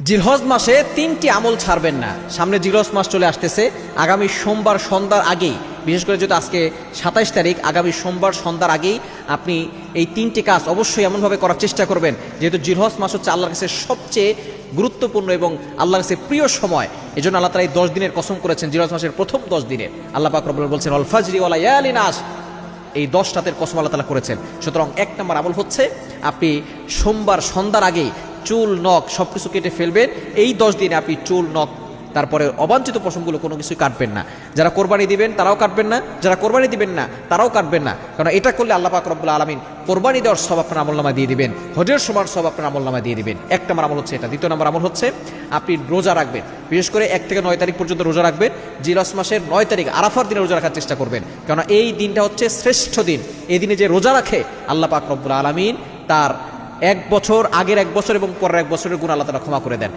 জিলহজ মাসে 3টি আমল ছাড়বেন না। সামনে জিলহজ মাস চলে আসতেছে। আগামী সোমবার সন্ধ্যার আগেই, বিশেষ করে যেহেতু আজকে 27 তারিখ, আগামী সোমবার সন্ধ্যার আগেই আপনি এই 3টি কাজ অবশ্যই এমনভাবে করার চেষ্টা করবেন যেহেতু জিলহজ মাস হচ্ছে আল্লাহর কাছে সবচেয়ে গুরুত্বপূর্ণ এবং আল্লাহর কাছে প্রিয় সময়। এই জন্য আল্লাহ তাআলা এই 10 দিনের কসম করেছেন, জিলহজ মাসের প্রথম 10 দিনে। আল্লাহ পাক রব্বুল বলছেন ওয়াল ফাজরি ওয়া লায়ালিন আশ, এই 10 রাতের কসম আল্লাহ তাআলা করেছেন। সুতরাং 1 নম্বর আমল হচ্ছে আপনি সোমবার সন্ধ্যার আগেই চুল নখ সব কিছু কেটে ফেলবেন। এই 10 দিনে আপনি চুল নখ তারপরে অবাঞ্ছিত পশমগুলো কোনো কিছুই কাটবেন না। যারা কোরবানি দিবেন তারাও কাটবেন না, যারা কোরবানি দিবেন না তারাও কাটবেন না, কারণ এটা করলে আল্লাহ পাক রব্বুল আলামিন কোরবানি দেওয়ার সব আপনার আমলনামায় দিয়ে দিবেন, হজের সমান সব আপনার আমলনামায় দিয়ে দিবেন। 1 নম্বর আমল হচ্ছে এটা। 2 নম্বর আমল হচ্ছে আপনি রোজা রাখবেন, বিশেষ করে 1 থেকে 9 তারিখ পর্যন্ত রোজা রাখবেন। জিলহজ মাসের 9 তারিখ আরাফার দিনে রোজা রাখার চেষ্টা করবেন, কারণ এই দিনটা হচ্ছে শ্রেষ্ঠ দিন। এই দিনে যে রোজা রাখে আল্লাহ পাক রব্বুল আলামিন তার 1 বছর, আগের 1 বছর এবং পরের 1 বছরের গুনাহ আল্লাহ তাআলা ক্ষমা করে দেন।